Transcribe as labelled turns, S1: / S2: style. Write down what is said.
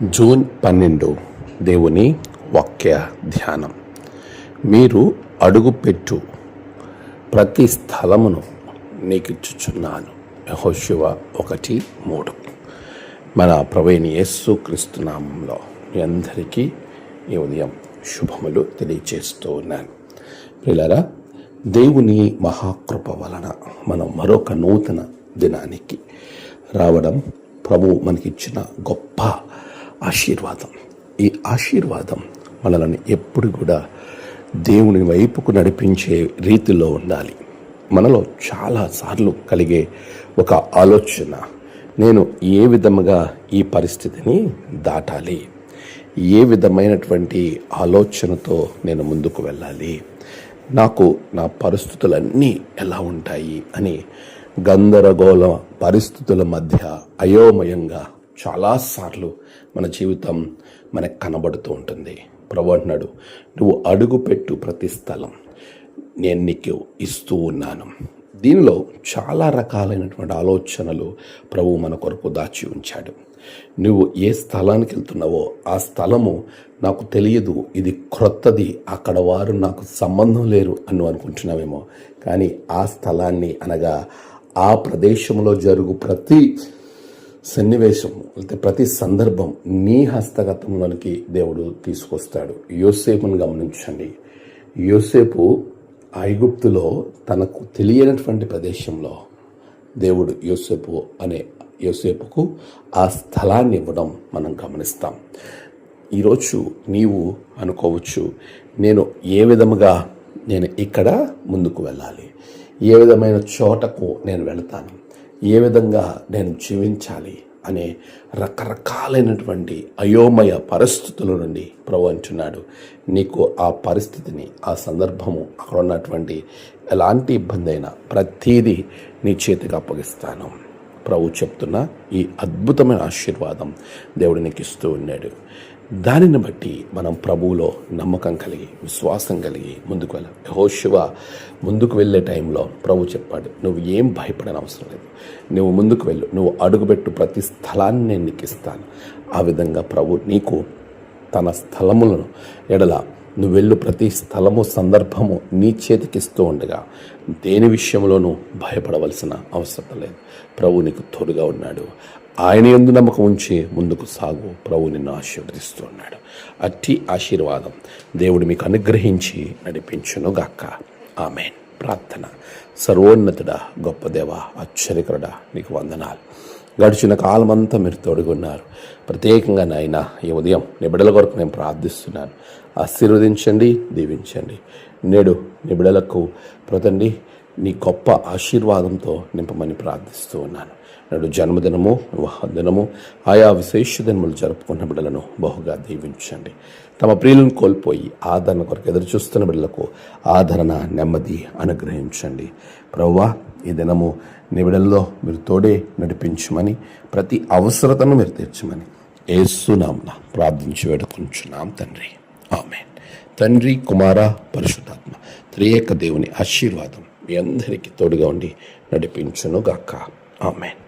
S1: June 12 దేవుని వాక్య ధ్యానం. మీరు అడుగుపెట్టు ప్రతి స్థలమును నీకిచ్చుచున్నాను. యెహోషువ 1:3. మన ప్రభువైన యేసుక్రీస్తు నామములో మీ అందరికీ ఈ ఉదయం శుభములు తెలియచేస్తూ ఉన్నాను. ప్రియులారా, దేవుని మహాకృప వలన మనం మరొక నూతన దినానికి రావడం ప్రభువు మనకిచ్చిన గొప్ప ఆశీర్వాదం. ఈ ఆశీర్వాదం మనల్ని ఎప్పుడు కూడా దేవుని వైపుకు నడిపించే రీతిలో ఉండాలి. మనలో చాలాసార్లు కలిగే ఒక ఆలోచన, నేను ఏ విధముగా ఈ పరిస్థితిని దాటాలి, ఏ విధమైనటువంటి ఆలోచనతో నేను ముందుకు వెళ్ళాలి, నాకు నా పరిస్థితులన్నీ ఎలా ఉంటాయి అని గందరగోళ పరిస్థితుల మధ్య అయోమయంగా చాలాసార్లు మన జీవితం మనకు కనబడుతూ ఉంటుంది. ప్రభు అంటున్నాడు, నువ్వు అడుగుపెట్టు ప్రతి స్థలం నేను నీకు ఇస్తూ ఉన్నాను. దీనిలో చాలా రకాలైనటువంటి ఆలోచనలు ప్రభు మన కొరకు దాచి ఉంచాడు. నువ్వు ఏ స్థలానికి వెళ్తున్నావో ఆ స్థలము నాకు తెలియదు, ఇది క్రొత్తది, అక్కడ వారు నాకు సంబంధం లేరు అని అనుకుంటున్నావేమో. కానీ ఆ స్థలాన్ని అనగా ఆ ప్రదేశంలో జరుగు ప్రతి సన్నివేశం లేకపోతే ప్రతి సందర్భం నీ హస్తగతంలోనికి దేవుడు తీసుకొస్తాడు. యోసేపును గమనించండి. యోసేపు ఐగుప్తులో తనకు తెలియనటువంటి ప్రదేశంలో దేవుడు యోసేపుకు ఆ స్థలాన్ని ఇవ్వడం మనం గమనిస్తాం. ఈరోజు నీవు అనుకోవచ్చు, నేను ఏ విధముగా నేను ఇక్కడ ముందుకు వెళ్ళాలి, ఏ విధమైన చోటకు నేను వెళతాను, ఏ విధంగా నేను జీవించాలి అనే రకరకాలైనటువంటి అయోమయ పరిస్థితుల నుండి ప్రభు అంటున్నాడు, నీకు ఆ పరిస్థితిని, ఆ సందర్భము, అక్కడ ఉన్నటువంటి ఎలాంటి ఇబ్బంది అయినా ప్రతీదీ నీ చేతికి అప్పగిస్తాను. ప్రభు చెప్తున్న ఈ అద్భుతమైన ఆశీర్వాదం దేవుడు నీకు ఇస్తూ ఉన్నాడు. దానిని బట్టి మనం ప్రభువులో నమ్మకం కలిగి, విశ్వాసం కలిగి ముందుకు వెళ్ళాలి. యెహోషువ ముందుకు వెళ్ళే టైంలో ప్రభు చెప్పాడు, నువ్వు ఏం భయపడని అవసరం లేదు, నువ్వు ముందుకు వెళ్ళు, నువ్వు అడుగుపెట్టు ప్రతి స్థలాన్ని నేను నీకు ఇస్తాను. ఆ విధంగా ప్రభు నీకు తన స్థలములను ఎడల నువ్వు వెళ్ళు ప్రతి స్థలము, సందర్భము నీ చేతికిస్తూ ఉండగా దేని విషయంలోనూ భయపడవలసిన అవసరం లేదు. ప్రభు నీకు తోడుగా ఉన్నాడు. ఆయన యందు నమ్మకం ఉంచి ముందుకు సాగు. ప్రభు నిన్ను ఆశీర్వదిస్తూ ఉన్నాడు. అట్టి ఆశీర్వాదం దేవుడు మీకు అనుగ్రహించి నడిపించును గాక. ఆమేన్. ప్రార్థన. సర్వోన్నతుడా, గొప్ప దేవా, ఆశ్చర్యకరుడా, నీకు వందనాలు. గడిచిన కాలమంతా మీరు తోడుగున్నారు. ప్రత్యేకంగా నాయన ఈ ఉదయం నీ బిడ్డల కొరకు నేను ప్రార్థిస్తున్నాను. ఆశీర్వదించండి, దీవించండి. నేడు నీ బిడ్డలకు ప్రతండి నీ గొప్ప ఆశీర్వాదంతో నింపమని ప్రార్థిస్తూ ఉన్నాను. నేడు జన్మదినము, వివాహ దినము, ఆయా విశేష దినములు జరుపుకున్న బిడ్డలను బహుగా దీవించండి. తమ ప్రియులను కోల్పోయి ఆదరణ కొరకు ఎదురు చూస్తున్న బిడ్డలకు ఆదరణ, నెమ్మది అనుగ్రహించండి. ప్రభువా, ఈ దినము నీ బిడ్డల్లో మీరు తోడే నడిపించమని, ప్రతి అవసరతను మీరు తీర్చమని యేసు నామమున ప్రార్థించి వేడుకుంటున్నాం తండ్రి. ఆమేన్. తండ్రి, కుమార, పరిశుద్ధాత్మ త్రియేక దేవుని ఆశీర్వాదం మీ అందరికీ తోడుగా ఉండి నడిపించును గాక. ఆమేన్.